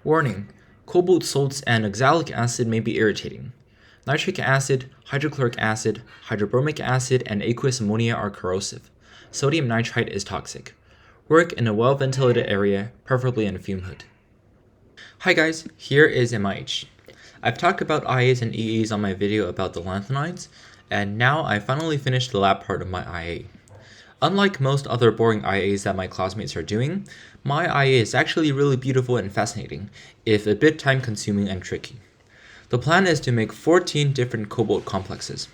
Warning: cobalt salts and oxalic acid may be irritating. Nitric acid, hydrochloric acid, hydrobromic acid, and aqueous ammonia are corrosive. Sodium nitrite is toxic. Work in a well-ventilated area, preferably in a fume hood. Hi guys, here is MIH. I've talked about IAs and EAs on my video about the lanthanides, and now I finally finished the lab part of my IA. Unlike most other boring IAs that my classmates are doing, my IA is actually really beautiful and fascinating, if a bit time-consuming and tricky. The plan is to make 14 different cobalt complexes.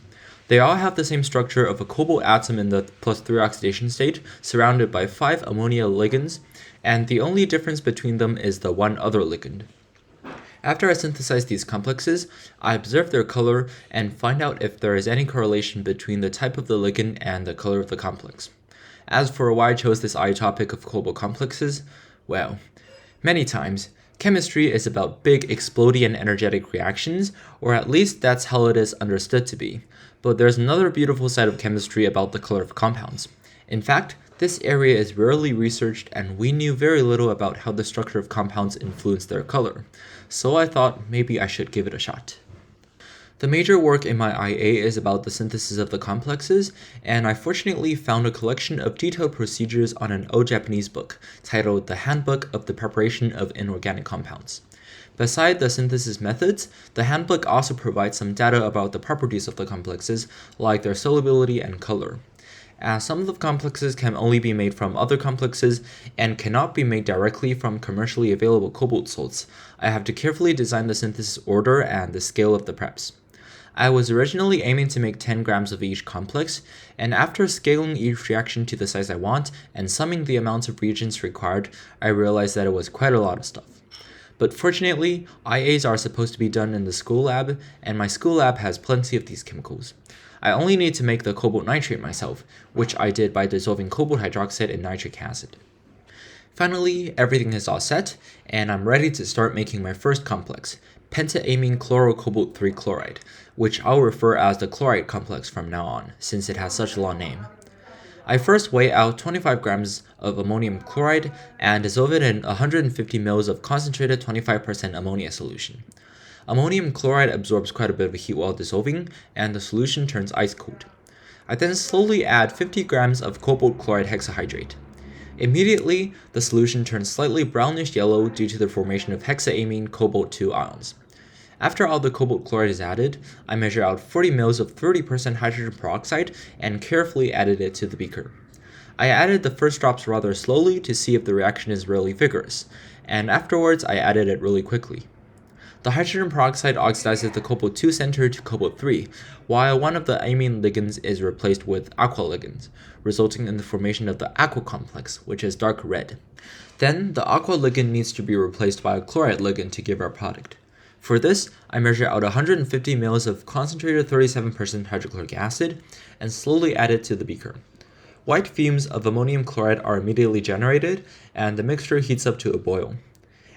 They all have the same structure of a cobalt atom in the +3 oxidation state, surrounded by 5 ammonia ligands, and the only difference between them is the one other ligand. After I synthesize these complexes, I observe their color and find out if there is any correlation between the type of the ligand and the color of the complex. As for why I chose this IA topic of cobalt complexes, well, many times, chemistry is about big exploding and energetic reactions, or at least that's how it is understood to be. But there's another beautiful side of chemistry about the color of compounds. In fact, this area is rarely researched and we knew very little about how the structure of compounds influence their color, so I thought maybe I should give it a shot. The major work in my IA is about the synthesis of the complexes, and I fortunately found a collection of detailed procedures on an old Japanese book titled The Handbook of the Preparation of Inorganic Compounds. Beside the synthesis methods, the handbook also provides some data about the properties of the complexes, like their solubility and color. As some of the complexes can only be made from other complexes and cannot be made directly from commercially available cobalt salts, I have to carefully design the synthesis order and the scale of the preps. I was originally aiming to make 10 grams of each complex, and after scaling each reaction to the size I want and summing the amounts of reagents required, I realized that it was quite a lot of stuff. But fortunately, IAs are supposed to be done in the school lab, and my school lab has plenty of these chemicals. I only need to make the cobalt nitrate myself, which I did by dissolving cobalt hydroxide in nitric acid. Finally, everything is all set, and I'm ready to start making my first complex, pentaamminechlorocobalt 3 chloride, which I'll refer as the chloride complex from now on, since it has such a long name. I first weigh out 25 grams of ammonium chloride and dissolve it in 150 ml of concentrated 25% ammonia solution. Ammonium chloride absorbs quite a bit of heat while dissolving, and the solution turns ice cold. I then slowly add 50 grams of cobalt chloride hexahydrate. Immediately, the solution turns slightly brownish yellow due to the formation of hexaammine cobalt 2 ions. After all the cobalt chloride is added, I measure out 40 ml of 30% hydrogen peroxide and carefully added it to the beaker. I added the first drops rather slowly to see if the reaction is really vigorous, and afterwards I added it really quickly. The hydrogen peroxide oxidizes the cobalt 2 center to cobalt 3, while one of the amine ligands is replaced with aqua ligands, resulting in the formation of the aqua complex, which is dark red. Then, the aqua ligand needs to be replaced by a chloride ligand to give our product. For this, I measure out 150 ml of concentrated 37% hydrochloric acid and slowly add it to the beaker. White fumes of ammonium chloride are immediately generated, and the mixture heats up to a boil.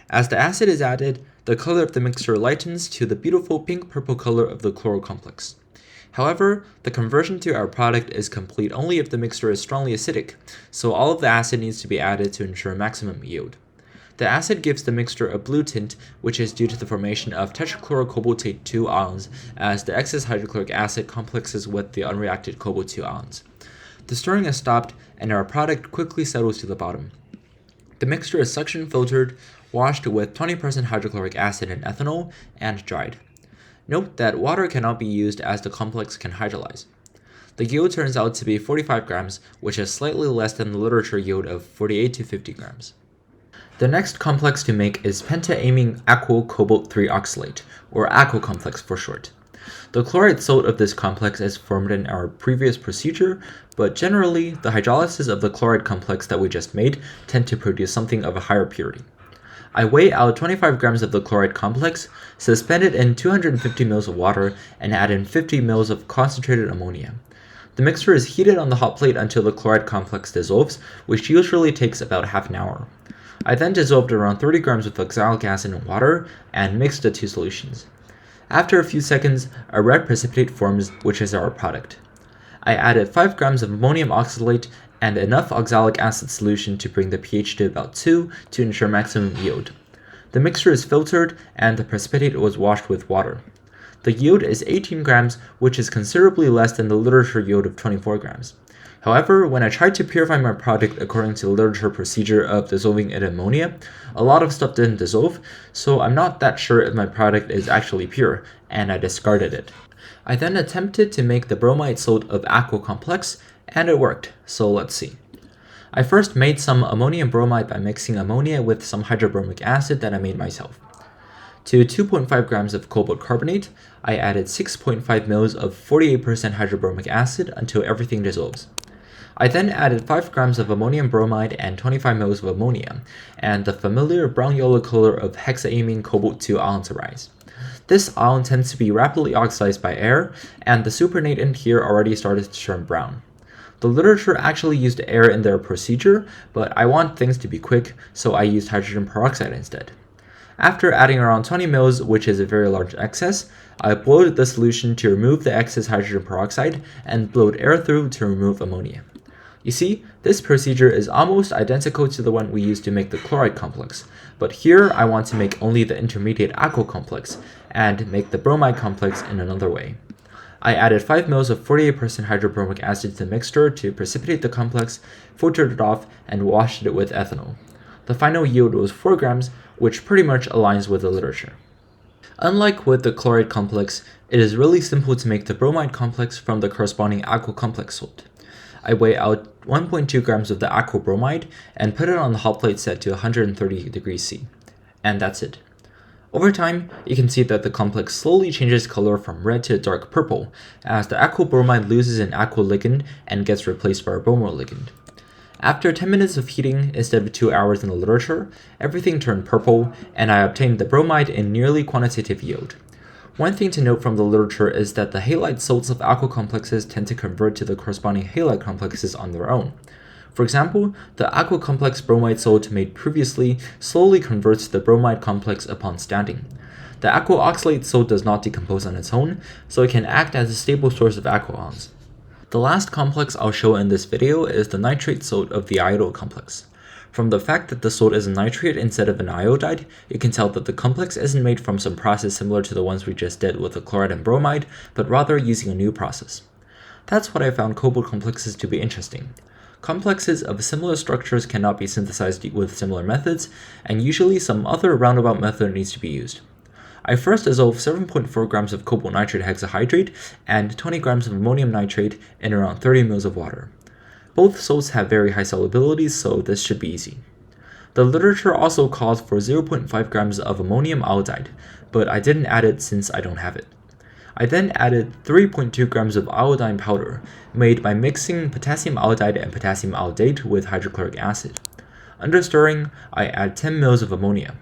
As the acid is added, the color of the mixture lightens to the beautiful pink-purple color of the chloro complex. However, the conversion to our product is complete only if the mixture is strongly acidic, so all of the acid needs to be added to ensure maximum yield. The acid gives the mixture a blue tint, which is due to the formation of tetrachlorocobaltate 2 ions as the excess hydrochloric acid complexes with the unreacted cobalt 2 ions. The stirring is stopped, and our product quickly settles to the bottom. The mixture is suction filtered, washed with 20% hydrochloric acid and ethanol, and dried. Note that water cannot be used as the complex can hydrolyze. The yield turns out to be 45 grams, which is slightly less than the literature yield of 48 to 50 grams. The next complex to make is pentaammineaquocobalt 3 oxalate, or aqua complex for short. The chloride salt of this complex is formed in our previous procedure, but generally, the hydrolysis of the chloride complex that we just made tend to produce something of a higher purity. I weigh out 25 grams of the chloride complex, suspend it in 250 ml of water, and add in 50 ml of concentrated ammonia. The mixture is heated on the hot plate until the chloride complex dissolves, which usually takes about half an hour. I then dissolved around 30 grams of oxalic acid in water and mixed the two solutions. After a few seconds, a red precipitate forms, which is our product. I added 5 grams of ammonium oxalate and enough oxalic acid solution to bring the pH to about 2 to ensure maximum yield. The mixture is filtered and the precipitate was washed with water. The yield is 18 grams, which is considerably less than the literature yield of 24 grams. However, when I tried to purify my product according to the literature procedure of dissolving it in ammonia, a lot of stuff didn't dissolve, so I'm not that sure if my product is actually pure, and I discarded it. I then attempted to make the bromide salt of aqua complex, and it worked, so let's see. I first made some ammonium bromide by mixing ammonia with some hydrobromic acid that I made myself. To 2.5 grams of cobalt carbonate, I added 6.5 ml of 48% hydrobromic acid until everything dissolves. I then added 5 grams of ammonium bromide and 25 ml of ammonia, and the familiar brown-yellow color of hexaamine cobalt 2 ion to rise. This ion tends to be rapidly oxidized by air, and the supernatant here already started to turn brown. The literature actually used air in their procedure, but I want things to be quick, so I used hydrogen peroxide instead. After adding around 20 ml, which is a very large excess, I blowed the solution to remove the excess hydrogen peroxide and blowed air through to remove ammonia. You see, this procedure is almost identical to the one we used to make the chloride complex, but here I want to make only the intermediate aqua complex and make the bromide complex in another way. I added 5 ml of 48% hydrobromic acid to the mixture to precipitate the complex, filtered it off, and washed it with ethanol. The final yield was 4 grams, which pretty much aligns with the literature. Unlike with the chloride complex, it is really simple to make the bromide complex from the corresponding aqua complex salt. I weigh out 1.2 grams of the aqua bromide and put it on the hot plate set to 130 degrees C. And that's it. Over time, you can see that the complex slowly changes color from red to dark purple as the aqua bromide loses an aqua ligand and gets replaced by a bromo ligand. After 10 minutes of heating instead of 2 hours in the literature, everything turned purple and I obtained the bromide in nearly quantitative yield. One thing to note from the literature is that the halide salts of aqua complexes tend to convert to the corresponding halide complexes on their own. For example, the aqua complex bromide salt made previously slowly converts to the bromide complex upon standing. The aqua oxalate salt does not decompose on its own, so it can act as a stable source of aqua ions. The last complex I'll show in this video is the nitrate salt of the Iodo complex. From the fact that the salt is a nitrate instead of an iodide, you can tell that the complex isn't made from some process similar to the ones we just did with the chloride and bromide, but rather using a new process. That's what I found cobalt complexes to be interesting. Complexes of similar structures cannot be synthesized with similar methods, and usually some other roundabout method needs to be used. I first dissolved 7.4 grams of cobalt nitrate hexahydrate and 20 grams of ammonium nitrate in around 30 ml of water. Both salts have very high solubilities, so this should be easy. The literature also calls for 0.5 grams of ammonium iodide, but I didn't add it since I don't have it. I then added 3.2 grams of iodine powder, made by mixing potassium iodide and potassium iodate with hydrochloric acid. Under stirring, I add 10 ml of ammonia.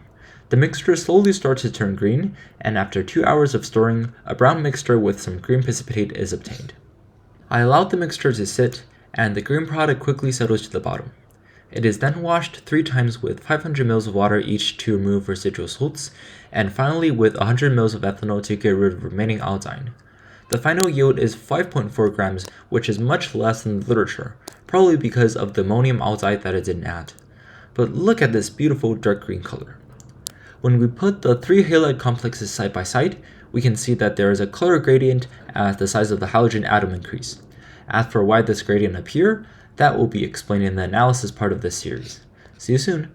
The mixture slowly starts to turn green, and after 2 hours of stirring, a brown mixture with some green precipitate is obtained. I allowed the mixture to sit, and the green product quickly settles to the bottom. It is then washed 3 times with 500 ml of water each to remove residual salts, and finally with 100 ml of ethanol to get rid of remaining iodine. The final yield is 5.4 grams, which is much less than the literature, probably because of the ammonium iodide that it didn't add. But look at this beautiful dark green color. When we put the 3 halide complexes side by side, we can see that there is a color gradient as the size of the halogen atom increase. As for why this gradient appear, that will be explained in the analysis part of this series. See you soon!